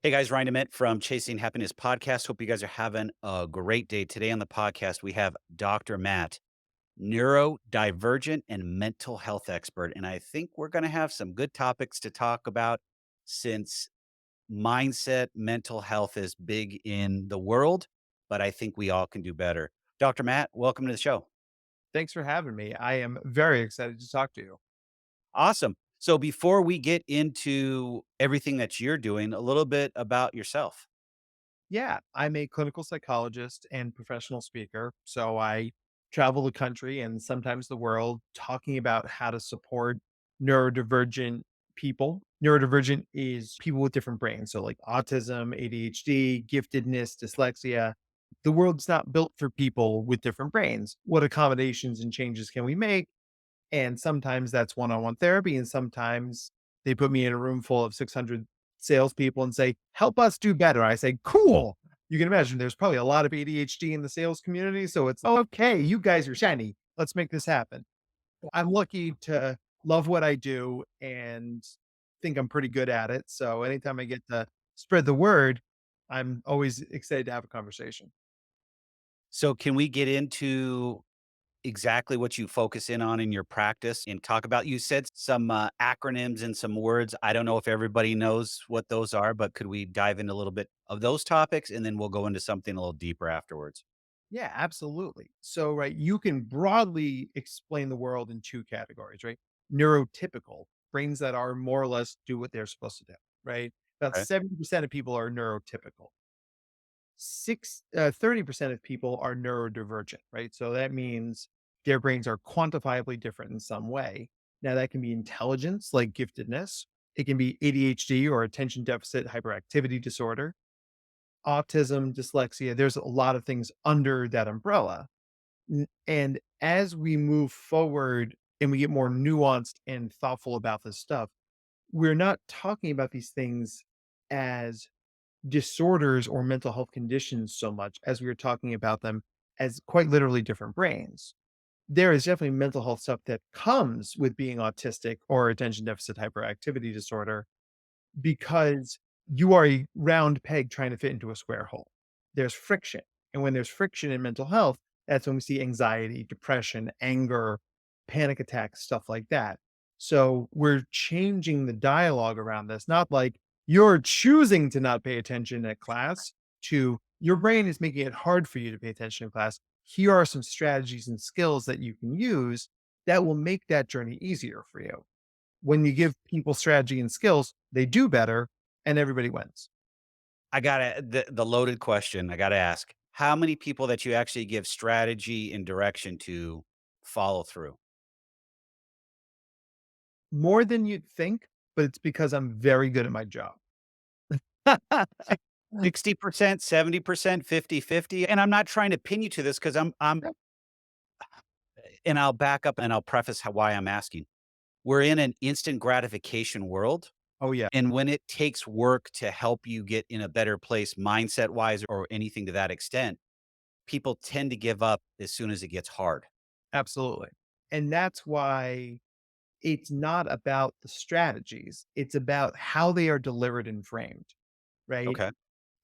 Hey guys, Ryan Dement from Chasing Happiness Podcast. Hope you guys are having a great day. Today on the podcast, we have Dr. Matt, neurodivergent and mental health expert. And I think we're going to have some good topics to talk about since mindset, mental health is big in the world, but I think we all can do better. Dr. Matt, welcome to the show. Thanks for having me. I am very excited to talk to you. Awesome. So before we get into everything that you're doing, a little bit about yourself. Yeah, I'm a clinical psychologist and professional speaker. So I travel the country and sometimes the world talking about how to support neurodivergent people. Neurodivergent is people with different brains. So, like autism, ADHD, giftedness, dyslexia. The world's not built for people with different brains. What accommodations and changes can we make? And sometimes that's one-on-one therapy, and sometimes they put me in a room full of 600 salespeople and say, "Help us do better." I say, "Cool." You can imagine there's probably a lot of ADHD in the sales community, so it's, "Oh, okay, you guys are shiny. Let's make this happen." I'm lucky to love what I do and think I'm pretty good at it, so anytime I get to spread the word, I'm always excited to have a conversation. So can we get into exactly what you focus in on in your practice and talk about? You said some acronyms and some words. I don't know if everybody knows what those are, but could we dive into a little bit of those topics and then we'll go into something a little deeper afterwards? Yeah, absolutely. So, right, you can broadly explain the world in two categories, right? Neurotypical, brains that are more or less do what they're supposed to do, right? About Okay. 70% of people are neurotypical. 30% of people are neurodivergent, right? So that means their brains are quantifiably different in some way. Now, that can be intelligence, like giftedness. It can be ADHD or attention deficit hyperactivity disorder, autism, dyslexia. There's a lot of things under that umbrella. And as we move forward and we get more nuanced and thoughtful about this stuff, we're not talking about these things as disorders or mental health conditions so much as we are talking about them as quite literally different brains. There is definitely mental health stuff that comes with being autistic or attention deficit hyperactivity disorder because you are a round peg trying to fit into a square hole. There's friction. And when there's friction in mental health, that's when we see anxiety, depression, anger, panic attacks, stuff like that. So we're changing the dialogue around this, not like you're choosing to not pay attention at class to your brain is making it hard for you to pay attention in class. Here are some strategies and skills that you can use that will make that journey easier for you. When you give people strategy and skills, they do better and everybody wins. I gotta the loaded question I gotta ask. How many people that you actually give strategy and direction to follow through? More than you'd think, but it's because I'm very good at my job. 60%, 70%, 50-50. And I'm not trying to pin you to this because I'm and I'll back up and I'll preface why I'm asking. We're in an instant gratification world. Oh, yeah, And when it takes work to help you get in a better place mindset wise or anything to that extent, people tend to give up as soon as it gets hard. absolutely. And that's why it's not about the strategies, it's about how they are delivered and framed, right? Okay.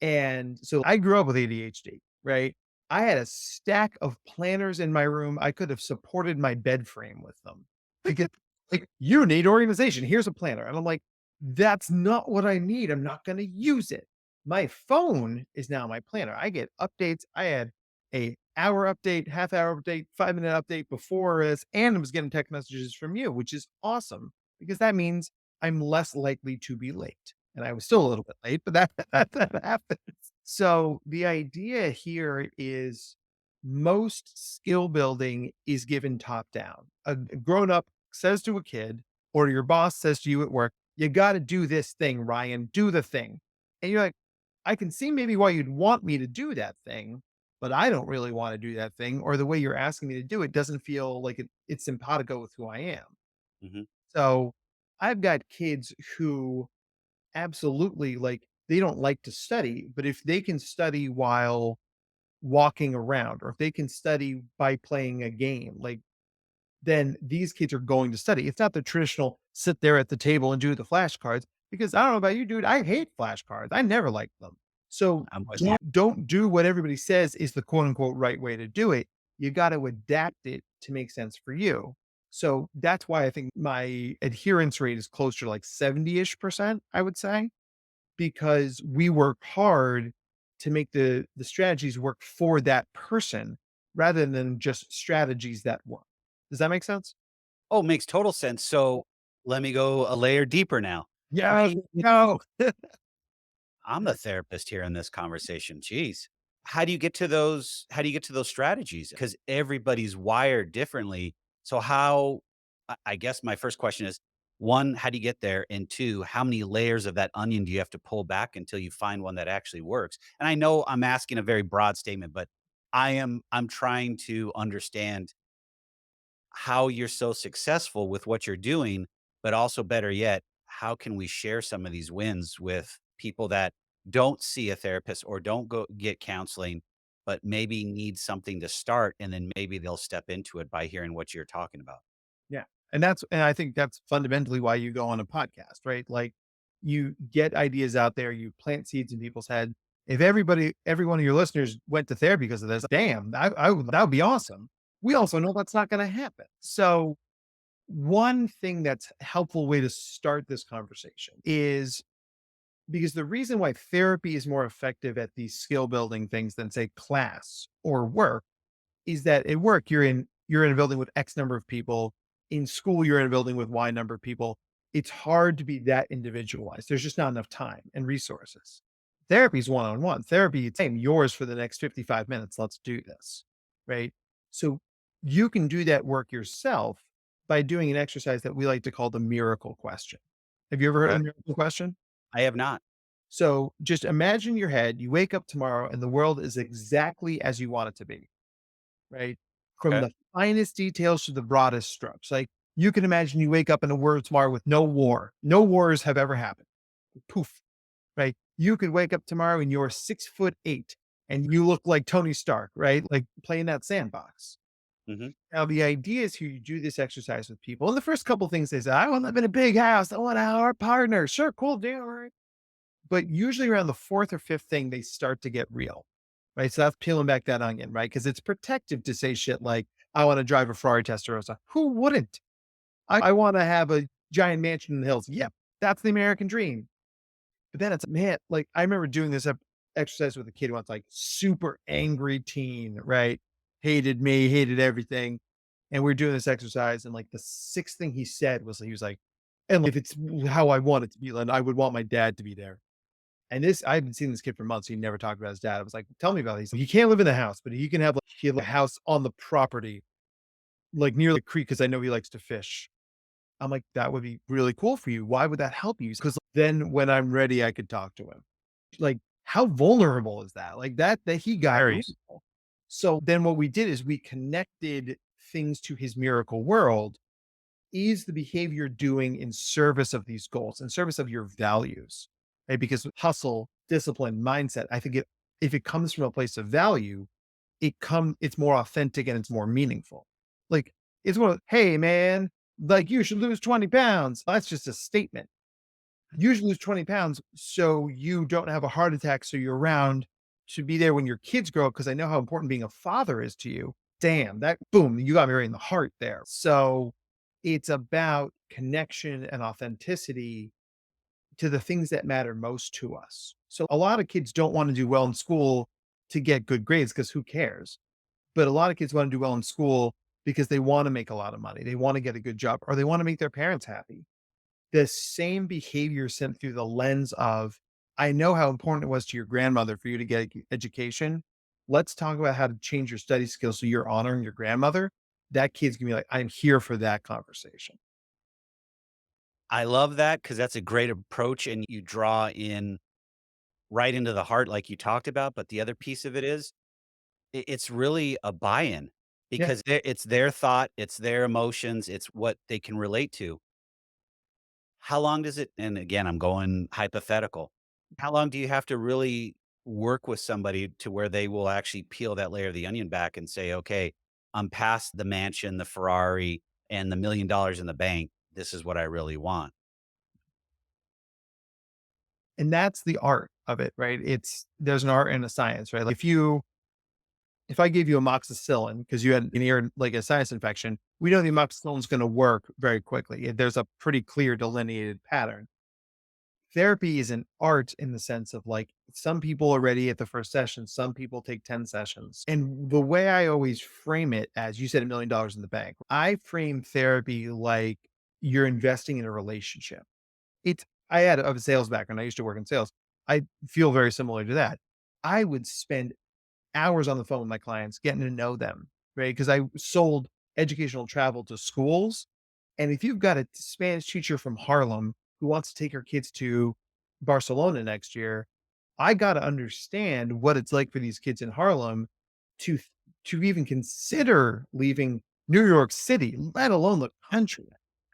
And so I grew up with ADHD, right? I had a stack of planners in my room. I could have supported my bed frame with them. Because like you need organization. Here's a planner. And I'm like, that's not what I need. I'm not going to use it. My phone is now my planner. I get updates. I had a hour update, half hour update, 5-minute update before this, and I was getting text messages from you, which is awesome because that means I'm less likely to be late. And I was still a little bit late, but that happens. So the idea here is most skill building is given top down. A grown up says to a kid, or your boss says to you at work, you got to do this thing, Ryan, do the thing. And you're like, I can see maybe why you'd want me to do that thing, but I don't really want to do that thing. Or the way you're asking me to do it doesn't feel like it's simpatico with who I am. Mhm. So I've got kids who absolutely, like, they don't like to study, but if they can study while walking around, or if they can study by playing a game, like, then these kids are going to study. It's not the traditional sit there at the table and do the flashcards. Because I don't know about you, dude, I hate flashcards. I never liked them. So I'm with you. don't do what everybody says is the quote unquote right way to do it. You got to adapt it to make sense for you. So that's why I think my adherence rate is closer to like 70-ish%, I would say, because we work hard to make the strategies work for that person rather than just strategies that work. Does that make sense? Oh, makes total sense. So let me go a layer deeper now. Yeah, Okay. no. I'm the therapist here in this conversation. Jeez. How do you get to those strategies? Because everybody's wired differently. So I guess my first question is, 1, how do you get there? And 2, how many layers of that onion do you have to pull back until you find one that actually works? And I know I'm asking a very broad statement, but I'm trying to understand how you're so successful with what you're doing, but also better yet, how can we share some of these wins with people that don't see a therapist or don't go get counseling, but maybe need something to start and then maybe they'll step into it by hearing what you're talking about. Yeah. And I think that's fundamentally why you go on a podcast, right? Like you get ideas out there, you plant seeds in people's head. If every one of your listeners went to therapy because of this, damn, that would be awesome. We also know that's not going to happen. So one thing that's a helpful way to start this conversation is because the reason why therapy is more effective at these skill building things than say class or work is that at work you're in a building with X number of people. In school, you're in a building with Y number of people. It's hard to be that individualized. There's just not enough time and resources. Therapy is one-on-one. Therapy, it's same yours for the next 55 minutes. Let's do this. Right. So you can do that work yourself by doing an exercise that we like to call the miracle question. Have you ever heard of Okay. the miracle question? I have not. So just imagine your head, you wake up tomorrow and the world is exactly as you want it to be, right? From Okay. the finest details to the broadest strokes. Like you can imagine you wake up in a world tomorrow with no war. No wars have ever happened. Poof, right? You could wake up tomorrow and you're 6'8" and you look like Tony Stark, right? Like playing that sandbox. Mhm. Now, the idea is you do this exercise with people. And the first couple things they say, I want to live in a big house. I want our partner. Sure, cool, deal. All right. But usually around the fourth or fifth thing, they start to get real, right? So that's peeling back that onion, right? Because it's protective to say shit like, I want to drive a Ferrari Testarossa. Who wouldn't? I want to have a giant mansion in the hills. Yep, that's the American dream. But then it's, man, like I remember doing this exercise with a kid once, like super angry teen, right? Hated me, hated everything. And we are doing this exercise. And like the sixth thing he said was, he was like, and if it's how I want it to be, then I would want my dad to be there. And this, I haven't seen this kid for months. He never talked about his dad. I was like, tell me about it. He's like, he can't live in the house, but he can have like he had, like, a house on the property, like near the creek, because I know he likes to fish. I'm like, that would be really cool for you. Why would that help you? Because then when I'm ready, I could talk to him. Like, how vulnerable is that? Like that he got real. Varies. So then what we did is we connected things to his miracle world. Is the behavior doing in service of these goals, in service of your values? Right? Because hustle, discipline, mindset, I think if it comes from a place of value, it's more authentic and it's more meaningful. Like it's one of, hey man, like you should lose 20 pounds. That's just a statement. You should lose 20 pounds so you don't have a heart attack. So you're around to be there when your kids grow up. Cause I know how important being a father is to you. Damn, that boom, you got me right in the heart there. So it's about connection and authenticity to the things that matter most to us. So a lot of kids don't want to do well in school to get good grades because who cares? But a lot of kids want to do well in school because they want to make a lot of money. They want to get a good job or they want to make their parents happy. The same behavior sent through the lens of, I know how important it was to your grandmother for you to get education. Let's talk about how to change your study skills so you're honoring your grandmother. That kid's gonna be like, I'm here for that conversation. I love that because that's a great approach and you draw in right into the heart like you talked about, but the other piece of it is it's really a buy-in Yeah. because it's their thought, it's their emotions, it's what they can relate to. How long does it and again, I'm going hypothetical. How long do you have to really work with somebody to where they will actually peel that layer of the onion back and say, "Okay, I'm past the mansion, the Ferrari, and the $1,000,000 in the bank. This is what I really want." And that's the art of it, right? There's an art and a science, right? Like if I gave you amoxicillin because you had an ear, like a sinus infection, we know the amoxicillin is going to work very quickly. There's a pretty clear delineated pattern. Therapy is an art in the sense of like some people are ready at the first session, some people take 10 sessions. And the way I always frame it, as you said, $1 million in the bank, I frame therapy like you're investing in a relationship. I had a sales background. I used to work in sales. I feel very similar to that. I would spend hours on the phone with my clients, getting to know them, right? Because I sold educational travel to schools. And if you've got a Spanish teacher from Harlem who wants to take her kids to Barcelona next year, I got to understand what it's like for these kids in Harlem to to even consider leaving New York City, let alone the country,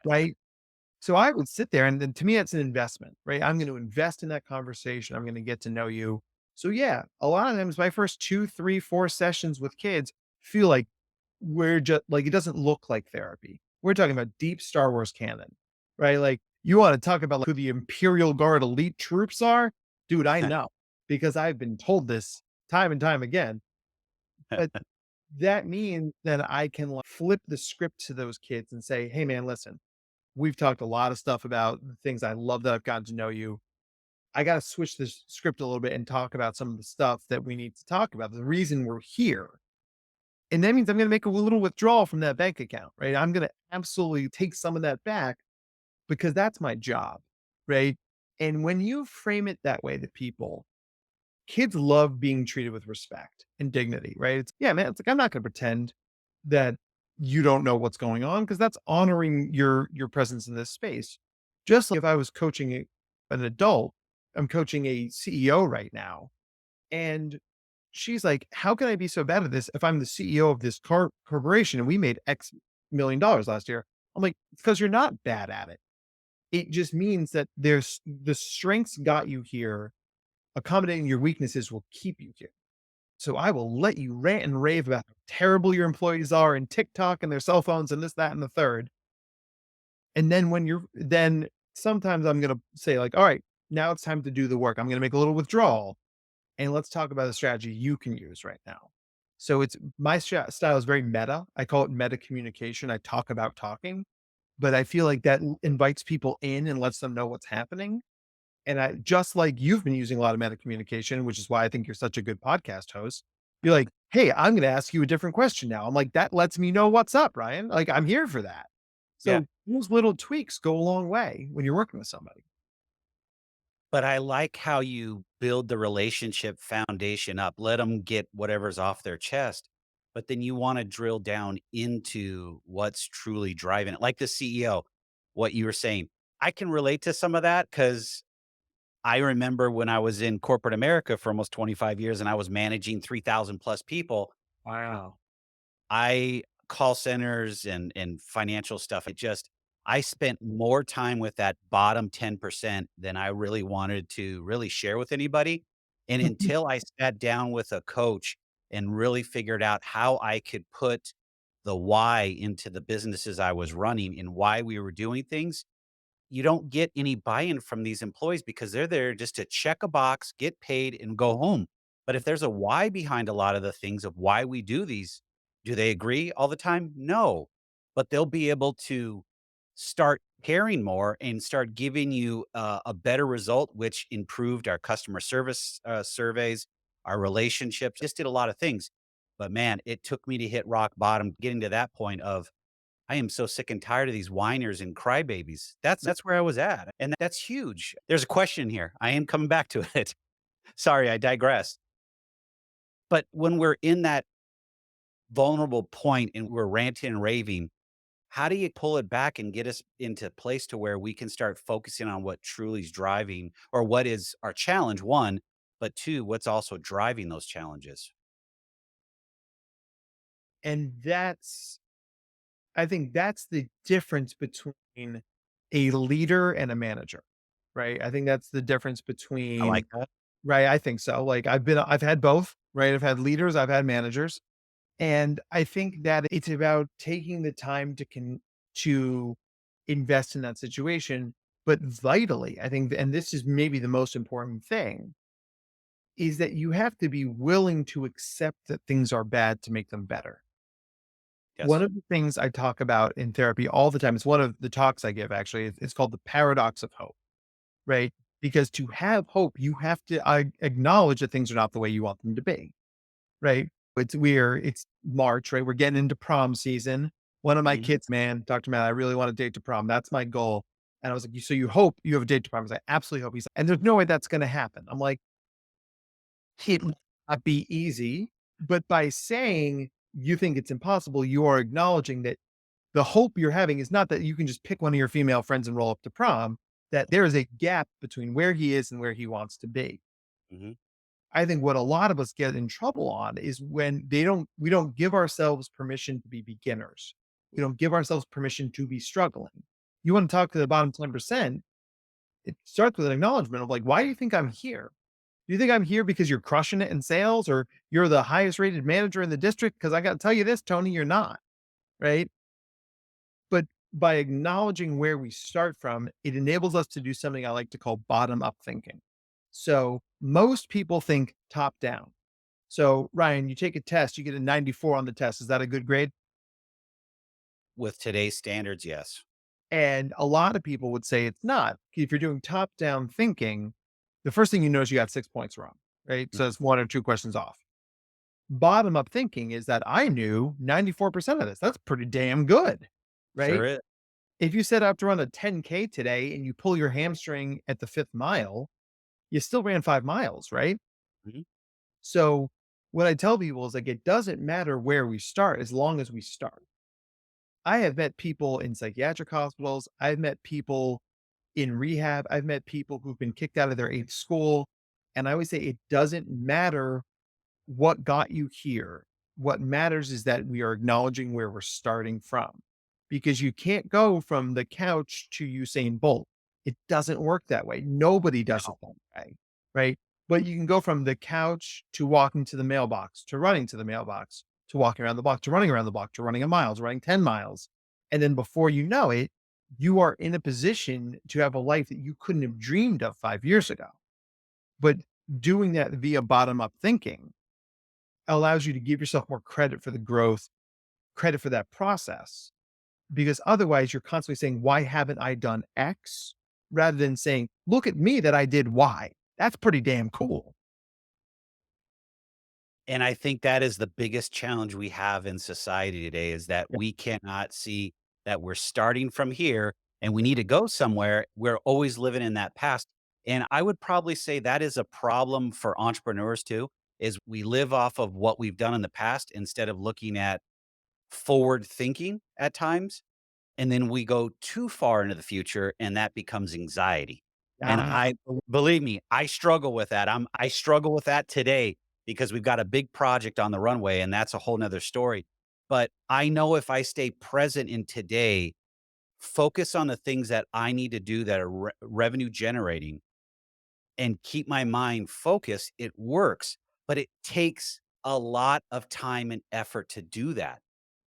right? So I would sit there and then to me, it's an investment, right? I'm going to invest in that conversation. I'm going to get to know you. So yeah, a lot of times my first 2, 3, 4 sessions with kids feel like we're just like, it doesn't look like therapy. We're talking about deep Star Wars canon, right? Like you want to talk about like, who the Imperial Guard elite troops are? Dude, I know because I've been told this time and time again. But that means that I can like, flip the script to those kids and say, hey man, listen, we've talked a lot of stuff about the things I love that I've gotten to know you. I got to switch this script a little bit and talk about some of the stuff that we need to talk about. The reason we're here. And that means I'm going to make a little withdrawal from that bank account, right? I'm going to absolutely take some of that back because that's my job, right? And when you frame it that way to people, kids love being treated with respect and dignity, right? Yeah, man, it's like I'm not going to pretend that you don't know what's going on because that's honoring your presence in this space. Just like if I was coaching an adult, I'm coaching a CEO right now, and she's like, "How can I be so bad at this if I'm the CEO of this corporation and we made X million dollars last year?" I'm like, "It's because you're not bad at it. It just means that there's the strengths got you here. Accommodating your weaknesses will keep you here." So I will let you rant and rave about how terrible your employees are and TikTok and their cell phones and this, that, and the third. And then then sometimes I'm going to say like, all right, now it's time to do the work. I'm going to make a little withdrawal and let's talk about a strategy you can use right now. So it's my style is very meta. I call it meta communication. I talk about talking, but I feel like that invites people in and lets them know what's happening. And I just like you've been using a lot of meta communication, which is why I think you're such a good podcast host. You're like, "Hey, I'm gonna ask you a different question now." I'm like, "That lets me know what's up, Ryan." Like, I'm here for that. Yeah. So those little tweaks go a long way when you're working with somebody. But I like how you build the relationship foundation up, let them get whatever's off their chest, but then you wanna drill down into what's truly driving it, like the CEO, what you were saying. I can relate to some of that because I remember when I was in corporate America for almost 25 years and I was managing 3,000 plus people. Wow. I call centers and financial stuff, I spent more time with that bottom 10% than I really wanted to really share with anybody, and until I sat down with a coach and really figured out how I could put the why into the businesses I was running and why we were doing things, you don't get any buy-in from these employees because they're there just to check a box, get paid, and go home. But if there's a why behind a lot of the things of why we do these, do they agree all the time? No. But they'll be able to start caring more and start giving you a better result, which improved our customer service surveys, our relationships, just did a lot of things. But man, it took me to hit rock bottom, getting to that point of I am so sick and tired of these whiners and crybabies. That's where I was at, and that's huge. There's a question here. I am coming back to it. Sorry, I digress. But when we're in that vulnerable point and we're ranting and raving, how do you pull it back and get us into a place to where we can start focusing on what truly is driving or what is our challenge, one, but two, what's also driving those challenges? And I think that's the difference between a leader and a manager, right? I think that's the difference I between like that. right. I think so. Like I've had both, right? I've had leaders, I've had managers. And I think that it's about taking the time to invest in that situation But vitally, I think, and this is maybe the most important thing, is that you have to be willing to accept that things are bad to make them better. One Yes. of the things I talk about in therapy all the time, it's one of the talks I give actually, it's called the paradox of hope, right? Because to have hope, you have to acknowledge that things are not the way you want them to be, right? It's March, right? We're getting into prom season. One of my Mhm. kids, man, Dr. Matt, I really want to date to prom. That's my goal. And I was like, so you hope you have a date to prom? I was like, absolutely hope. He's like, and there's no way that's going to happen. I'm like, it might not be easy, but by saying you think it's impossible, you are acknowledging that the hope you're having is not that you can just pick one of your female friends and roll up to prom, that there is a gap between where he is and where he wants to be. Mhm. I think what a lot of us get in trouble on is when we don't give ourselves permission to be beginners. We don't give ourselves permission to be struggling. You want to talk to the bottom 10%, it starts with an acknowledgement of like, why do you think I'm here? Do you think I'm here because you're crushing it in sales or you're the highest rated manager in the district? Because I got to tell you this, Tony, you're not, right? But by acknowledging where we start from, it enables us to do something I like to call bottom up thinking. So most people think top down. So Ryan, you take a test, you get a 94 on the test. Is that a good grade? With today's standards, yes. And a lot of people would say it's not. If you're doing top down thinking, the first thing you know is you got 6 points wrong, right? So Mhm. it's one or two questions off. Bottom up thinking is that I knew 94% of this. That's pretty damn good, Sure right? is. If you set out to run a 10K today and you pull your hamstring at the fifth mile, you still ran 5 miles, right? Mhm. So what I tell people is like, it doesn't matter where we start as long as we start. I have met people in psychiatric hospitals. I've met people in rehab. I've met people who've been kicked out of their eighth school. And I always say it doesn't matter what got you here. What matters is that we are acknowledging where we're starting from because you can't go from the couch to Usain Bolt. It doesn't work that way. Nobody does it No. that way. Right. But you can go from the couch to walking to the mailbox, to running to the mailbox, to walking around the block, to running around the block, to running a mile, to running 10 miles. And then before you know it, you are in a position to have a life that you couldn't have dreamed of 5 years ago. But doing that via bottom up thinking allows you to give yourself more credit for the growth, credit for that process, because otherwise you're constantly saying, "Why haven't I done X?" rather than saying, "Look at me that I did Y." That's pretty damn cool. And I think that is the biggest challenge we have in society today is that Yeah. we cannot see that we're starting from here and we need to go somewhere. We're always living in that past. And I would probably say that is a problem for entrepreneurs too, is we live off of what we've done in the past instead of looking at forward thinking at times. And then we go too far into the future and that becomes anxiety. And Ah, I believe me, I struggle with that. I struggle with that today because we've got a big project on the runway and that's a whole nother story. But I know if I stay present in today, focus on the things that I need to do that are revenue generating and keep my mind focused, it works, but it takes a lot of time and effort to do that.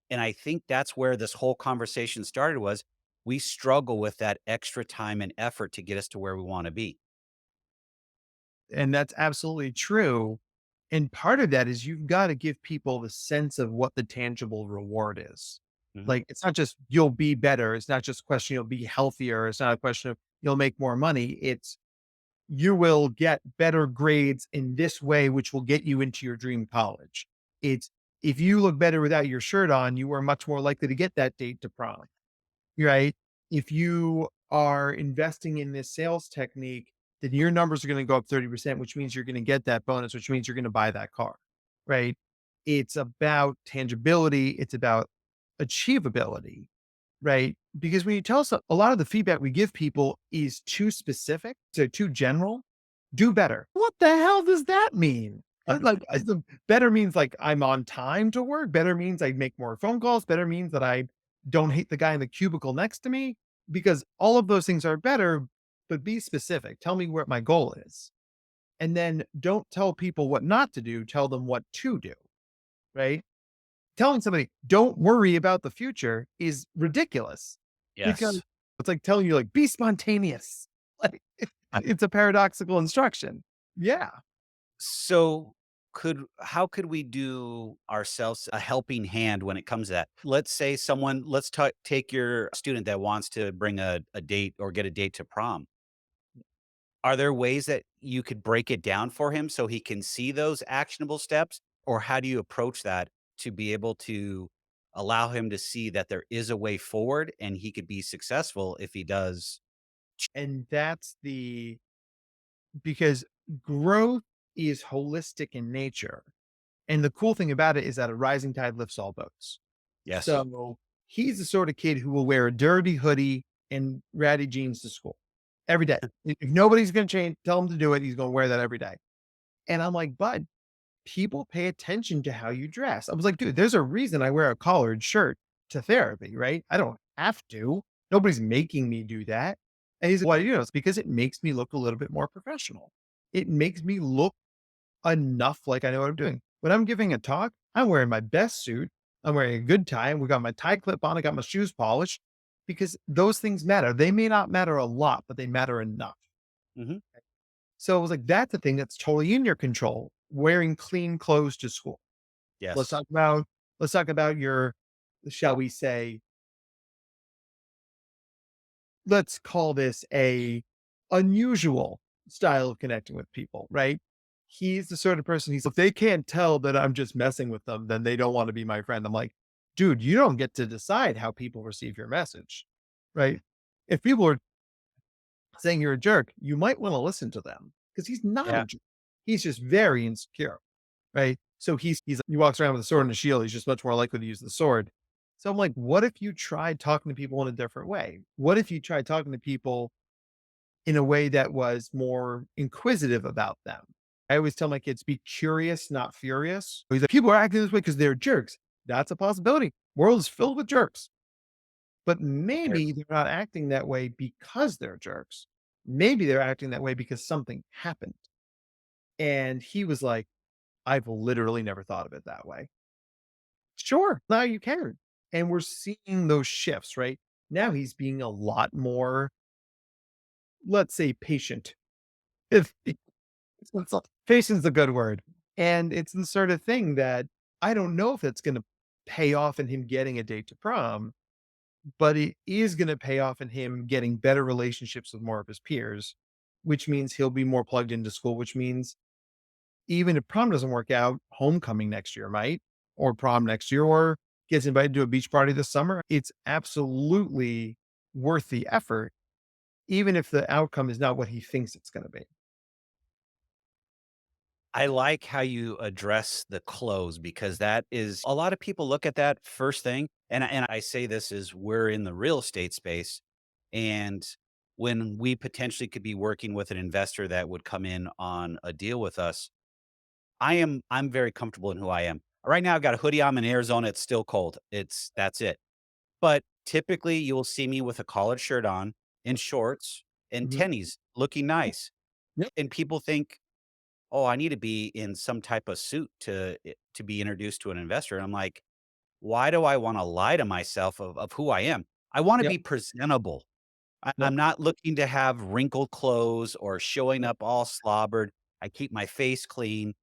And I think that's where this whole conversation started was we struggle with that extra time and effort to get us to where we wanna be. and that's absolutely true. And part of that is you've got to give people the sense of what the tangible reward is. Mhm. Like it's not just you'll be better. It's not just a question you'll be healthier. It's not a question of you'll make more money. It's you will get better grades in this way, which will get you into your dream college. It's if you look better without your shirt on, you are much more likely to get that date to prom, right? If you are investing in this sales technique, then your numbers are going to go up 30%, which means you're going to get that bonus, which means you're going to buy that car, right? It's about tangibility, it's about achievability, right? Because when you tell us a lot of the feedback we give people is too specific, so too general, do better. What the hell does that mean? Better means like I'm on time to work. Better means I make more phone calls. Better means that I don't hate the guy in the cubicle next to me because all of those things are better, but be specific. Tell me what my goal is. And then don't tell people what not to do. Tell them what to do, right? Telling somebody, don't worry about the future is ridiculous because Yes. It's like telling you, like, be spontaneous. Like, it's a paradoxical instruction. Yeah. So could how could we do ourselves a helping hand when it comes to that? Let's say someone let's take your student that wants to bring a date or get a date to prom. Are there ways that you could break it down for him so he can see those actionable steps? Or how do you approach that to be able to allow him to see that there is a way forward and he could be successful if he does? And that's the because growth is holistic in nature. And the cool thing about it is that a rising tide lifts all boats. Yes. So he's the sort of kid who will wear a dirty hoodie and ratty jeans to school every day. If nobody's going to change, tell him to do it. He's going to wear that every day. And I'm like, bud, people pay attention to how you dress. I was like, dude, there's a reason I wear a collared shirt to therapy, right? I don't have to. Nobody's making me do that. And he's like, why do you know? It's because it makes me look a little bit more professional. It makes me look enough like I know what I'm doing. When I'm giving a talk, I'm wearing my best suit. I'm wearing a good tie. We got my tie clip on. I got my shoes polished because those things matter. They may not matter a lot, but they matter enough. Hmm. So it was like, that's a thing that's totally in your control. Wearing clean clothes to school. Let's Yes. talk about, let's talk about your, shall we say, let's call this a unusual style of connecting with people, right? He's the sort of person if they can't tell that I'm just messing with them, then they don't want to be my friend. I'm like, dude, you don't get to decide how people receive your message, right? If people are saying you're a jerk, you might want to listen to them because he's not a Yeah. jerk. He's just very insecure, right? So he walks around with a sword and a shield. He's just much more likely to use the sword. So I'm like, what if you tried talking to people in a different way? What if you tried talking to people in a way that was more inquisitive about them? I always tell my kids, be curious, not furious. He's like, people are acting this way because they're jerks. That's a possibility. World is filled with jerks, but maybe they're not acting that way because they're jerks. Maybe they're acting that way because something happened. And he was like, I've literally never thought of it that way. Sure, now you can. And we're seeing those shifts, right? Now he's being a lot more, let's say, patient. If patience is a good word. And it's the sort of thing that I don't know if it's going to pay off in him getting a date to prom, but it is going to pay off in him getting better relationships with more of his peers, which means he'll be more plugged into school, which means even if prom doesn't work out, homecoming next year might, or prom next year, or gets invited to a beach party this summer. It's absolutely worth the effort, even if the outcome is not what he thinks it's going to be. I like how you address the close because that is a lot of people look at that first thing. And I say this is we're in the real estate space. And when we potentially could be working with an investor that would come in on a deal with us, I'm very comfortable in who I am. Right now I've got a hoodie on. I'm in Arizona. It's still cold. That's it. But typically you will see me with a collared shirt on and shorts and Mhm. tennies looking nice. Yep. And people think, "Oh, I need to be in some type of suit to be introduced to an investor." And I'm like, "Why do I wanna lie to myself of who I am?" I wanna Yep. be presentable. Yep. I'm not looking to have wrinkled clothes or showing Yep. up all slobbered. I keep my face clean,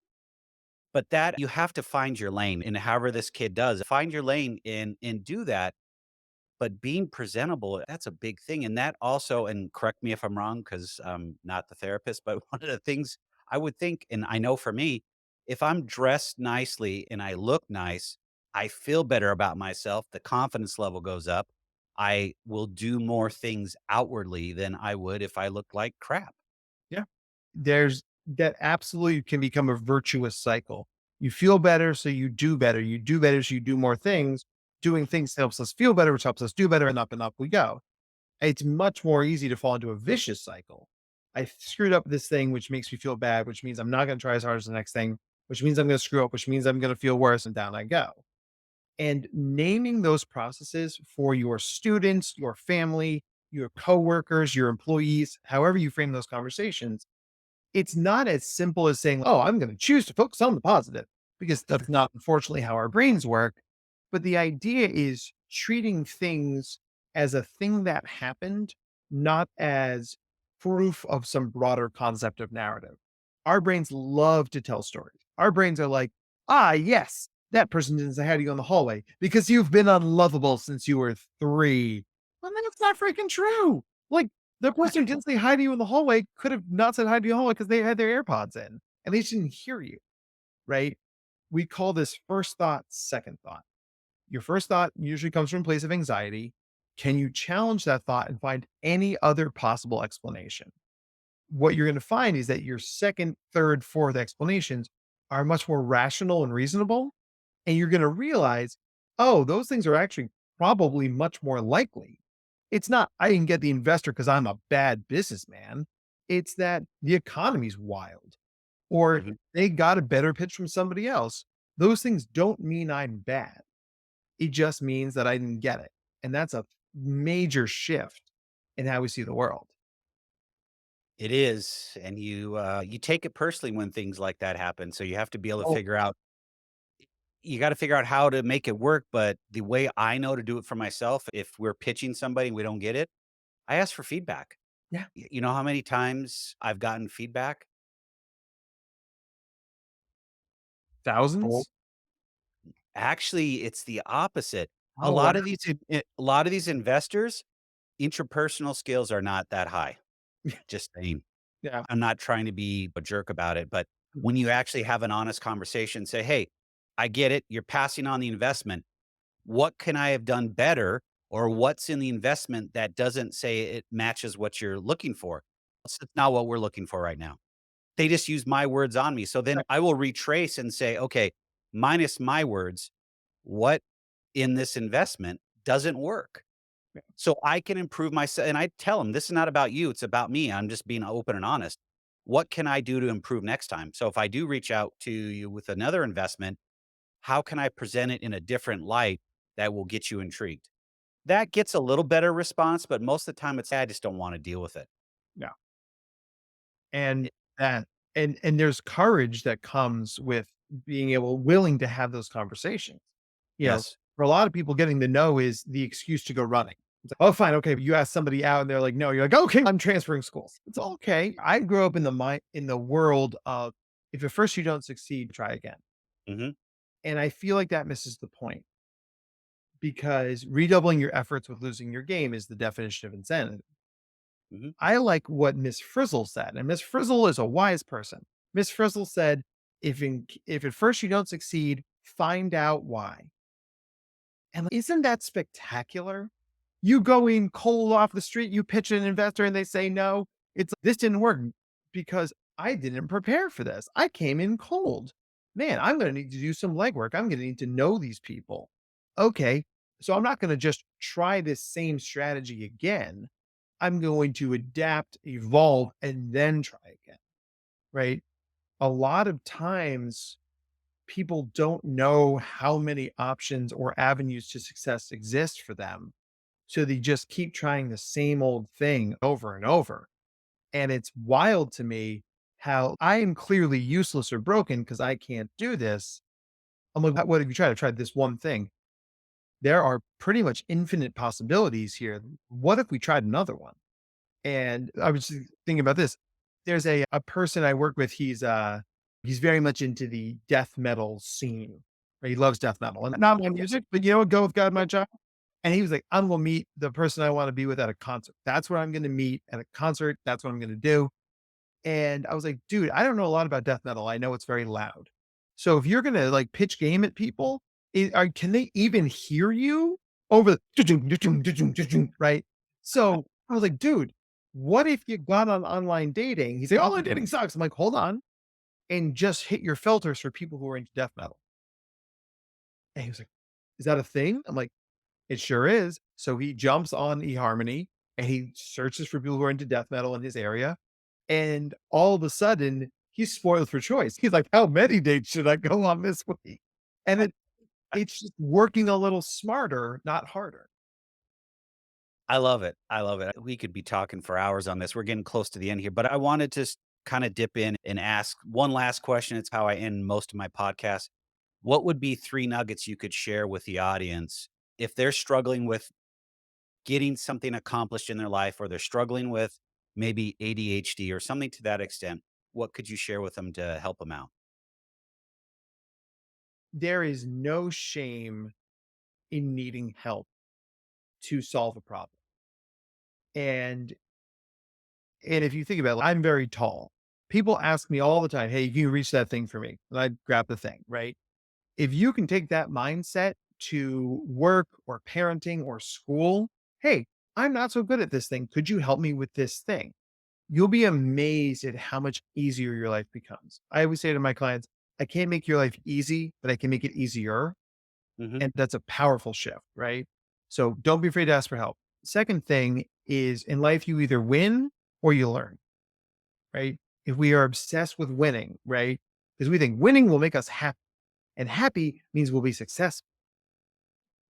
but that you have to find your lane, and however this kid does, find your lane and do that. But being presentable, that's a big thing, and that also and correct me if I'm wrong, because 'cause I'm not the therapist, but one of the things I would think, and I know for me, if I'm dressed nicely and I look nice, I feel better about myself, the confidence level goes up, I will do more things outwardly than I would if I looked like crap. Yeah. There's that absolutely can become a virtuous cycle. You feel better, so you do better. You do better, so you do more things. Doing things helps us feel better, which helps us do better, and up we go. It's much more easy to fall into a vicious cycle. I screwed up this thing, which makes me feel bad, which means I'm not going to try as hard as the next thing, which means I'm going to screw up, which means I'm going to feel worse, and down I go. And naming those processes for your students, your family, your coworkers, your employees, however you frame those conversations, it's not as simple as saying, oh, I'm going to choose to focus on the positive, because that's not unfortunately how our brains work. But the idea is treating things as a thing that happened, not as proof of some broader concept of narrative. Our brains love to tell stories. Our brains are like, ah, yes, that person didn't say hi to you in the hallway because you've been unlovable since you were 3. Well, that's not freaking true. Like, the person who didn't say hi to you in the hallway could have not said hi to you in the hallway because they had their AirPods in and they just didn't hear you, right? We call this first thought, second thought. Your first thought usually comes from a place of anxiety. Can you challenge that thought and find any other possible explanation? What you're going to find is that your second, third, fourth explanations are much more rational and reasonable. And you're going to realize, oh, those things are actually probably much more likely. It's not, I didn't get the investor because I'm a bad businessman. It's that the economy's wild or Mhm. they got a better pitch from somebody else. Those things don't mean I'm bad. It just means that I didn't get it. And that's a major shift in how we see the world. It is, and you take it personally when things like that happen, so you have to be able to Oh, figure out you gotta figure out how to make it work, but the way I know to do it for myself, if we're pitching somebody and we don't get it, I ask for feedback. yeah. You know how many times I've gotten feedback? Thousands? Actually, it's the opposite. A Oh, wow. lot of a lot of these investors, interpersonal skills are not that high. Just saying. Yeah. I'm not trying to be a jerk about it, but when you actually have an honest conversation, say, "Hey, I get it. You're passing on the investment. What can I have done better? Or what's in the investment that doesn't say it matches what you're looking for? It's not what we're looking for right now." They just use my words on me. So then Right. I will retrace and say, "Okay, minus my words, what in this investment doesn't work?" Yeah. So I can improve myself, and I tell them, "This is not about you, it's about me. I'm just being open and honest. What can I do to improve next time?" So if I do reach out to you with another investment, how can I present it in a different light that will get you intrigued? That gets a little better response, but most of the time it's, "I just don't wanna deal with it." Yeah. And It that and there's courage that comes with being willing to have those conversations. You know, Yes. for a lot of people, getting the no is the excuse to go running. It's like, oh, fine, okay. You ask somebody out and they're like, no, you're like, okay, I'm transferring schools. It's okay. I grew up in the world of if at first you don't succeed, try again. Mhm, And I feel like that misses the point because redoubling your efforts with losing your game is the definition of insanity. mhm. I like what Miss Frizzle said, and Miss Frizzle is a wise person. Miss Frizzle said, if at first you don't succeed, find out why." And isn't that spectacular? You go in cold off the street, you pitch an investor and they say no. It's this didn't work because I didn't prepare for this. I came in cold. Man, I'm going to need to do some legwork. I'm going to need to know these people. Okay. So I'm not going to just try this same strategy again. I'm going to adapt, evolve, and then try again. Right. A lot of times people don't know how many options or avenues to success exist for them. So they just keep trying the same old thing over and over. And it's wild to me how I am clearly useless or broken because I can't do this. I'm like, what have you tried? I tried this one thing. There are pretty much infinite possibilities here. What if we tried another one? And I was just thinking about this. There's a person I work with, he's very much into the death metal scene. Right? He loves death metal and not my music, but go with God, my child. And he was like, I'm gonna meet the person I want to be with at a concert. That's where I'm gonna meet at a concert. That's what I'm gonna do. And I was like, dude, I don't know a lot about death metal. I know it's very loud. So if you're gonna like pitch game at people, can they even hear you over the right? So I was like, dude, what if you got on online dating? He's like, online dating sucks. I'm like, hold on, and just hit your filters for people who are into death metal. And he was like, is that a thing? I'm like, it sure is. So he jumps on eHarmony and he searches for people who are into death metal in his area. And all of a sudden, he's spoiled for choice. He's like, how many dates should I go on this week? And it's just working a little smarter, not harder. I love it, I love it. We could be talking for hours on this. We're getting close to the end here, but I wanted to kinda dip in and ask one last question. It's how I end most of my podcasts. What would be 3 nuggets you could share with the audience if they're struggling with getting something accomplished in their life or they're struggling with maybe ADHD or something to that extent, what could you share with them to help them out? There is no shame in needing help to solve a problem. And if you think about it, I'm very tall. People ask me all the time, "Hey, can you reach that thing for me?" And I grab the thing, right? If you can take that mindset to work or parenting or school, "Hey, I'm not so good at this thing. Could you help me with this thing?" You'll be amazed at how much easier your life becomes. I always say to my clients, "I can't make your life easy, but I can make it easier." Mhm. And that's a powerful shift, right? So don't be afraid to ask for help. Second thing is in life, you either win or you learn, right? If we are obsessed with winning, right? Because we think winning will make us happy and happy means we'll be successful.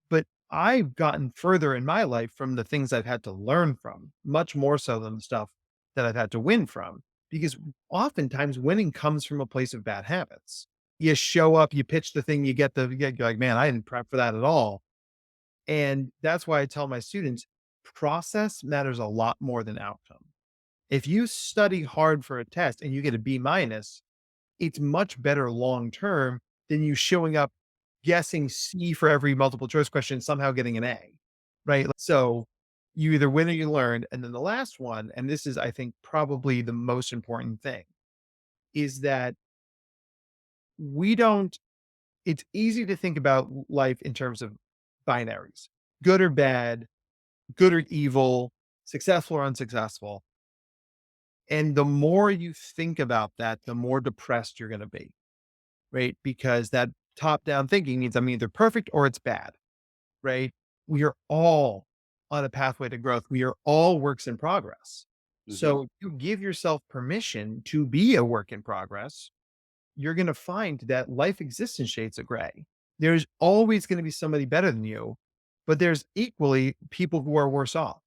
But I've gotten further in my life from the things I've had to learn from, much more so than the stuff that I've had to win from. Because oftentimes winning comes from a place of bad habits. You show up, you pitch the thing, you're like, man, I didn't prep for that at all. And that's why I tell my students process matters a lot more than outcome. If you study hard for a test and you get a B minus, it's much better long term than you showing up guessing C for every multiple choice question, somehow getting an A, right? So you either win or you learn. And then the last one, and this is, I think, probably the most important thing, is that we don't, it's easy to think about life in terms of binaries, good or bad, good or evil, successful or unsuccessful. And the more you think about that, the more depressed you're going to be, right? Because that top down thinking means I'm either perfect or it's bad, right? We are all on a pathway to growth. We are all works in progress. Mhm. So if you give yourself permission to be a work in progress, you're going to find that life exists in shades of gray. There's always going to be somebody better than you, but there's equally people who are worse off.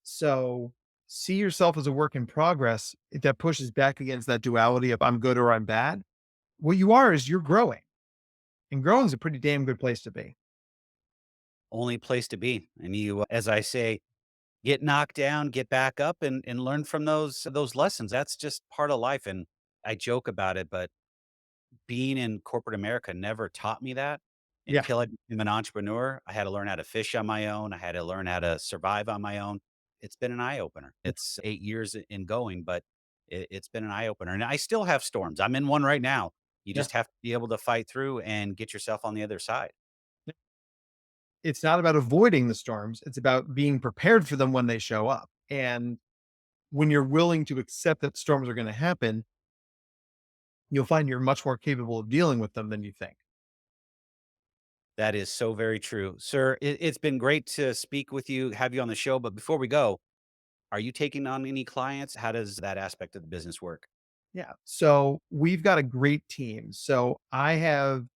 So see yourself as a work in progress that pushes back against that duality of I'm good or I'm bad. What you are is you're growing, and growing is a pretty damn good place to be. Only place to be. And you, as I say, get knocked down, get back up and learn from those lessons. That's just part of life. And I joke about it, but being in corporate America never taught me that Yeah. until I became an entrepreneur. I had to learn how to fish on my own. I had to learn how to survive on my own. It's been an eye opener. It's 8 years in going, but it's been an eye opener. And I still have storms. I'm in one right now. You Yeah. just have to be able to fight through and get yourself on the other side. It's not about avoiding the storms. It's about being prepared for them when they show up. And when you're willing to accept that storms are going to happen, you'll find you're much more capable of dealing with them than you think. That is so very true. Sir, it's been great to speak with you, have you on the show. But before we go, are you taking on any clients? How does that aspect of the business work? Yeah. So we've got a great team. I'm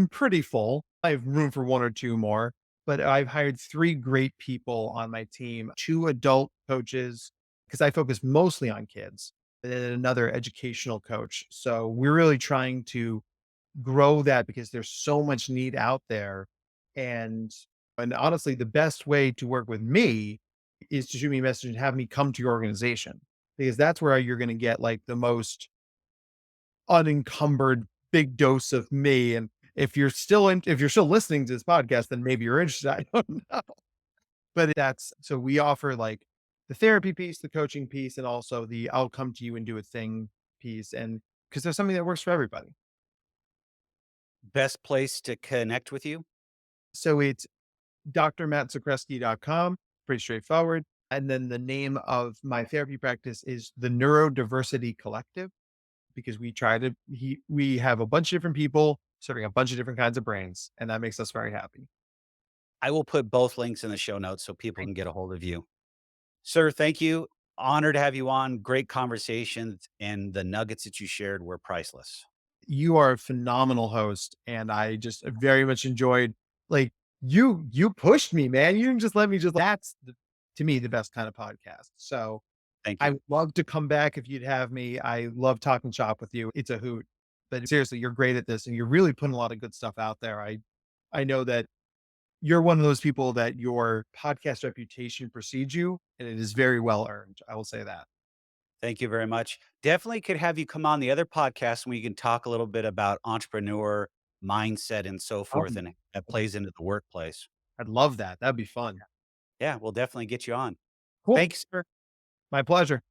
pretty full. I have room for one or two more, but I've hired three great people on my team, two adult coaches, because I focus mostly on kids, and then another educational coach. So we're really trying to grow that because there's so much need out there. And honestly, the best way to work with me is to shoot me a message and have me come to your organization because that's where you're going to get like the most unencumbered big dose of me. And if you're still listening to this podcast, then maybe you're interested. I don't know. But that's so we offer like the therapy piece, the coaching piece, and also the I'll come to you and do a thing piece. And because there's something that works for everybody. Best place to connect with you? So it's drmattzakreski.com. Pretty straightforward. And then the name of my therapy practice is the Neurodiversity Collective because we have a bunch of different people serving a bunch of different kinds of brains, and that makes us very happy. I will put both links in the show notes so people can get a hold of you. Sir, thank you. Honored to have you on. Great conversations, and the nuggets that you shared were priceless. You are a phenomenal host, and I just very much enjoyed like you pushed me, man. You didn't just let me just to me the best kind of podcast. So Thank I you. would love to come back if you'd have me. I love talking shop with you. It's a hoot. But seriously, you're great at this and you're really putting a lot of good stuff out there. I know that you're one of those people that your podcast reputation precedes you, and it is very well earned. I will say that. Thank you very much. Definitely could have you come on the other podcast and we can talk a little bit about entrepreneur mindset and so forth, Um, and that plays into the workplace. I'd love that. That'd be fun. Yeah, we'll definitely get you on. Cool. Thanks, sir. My pleasure.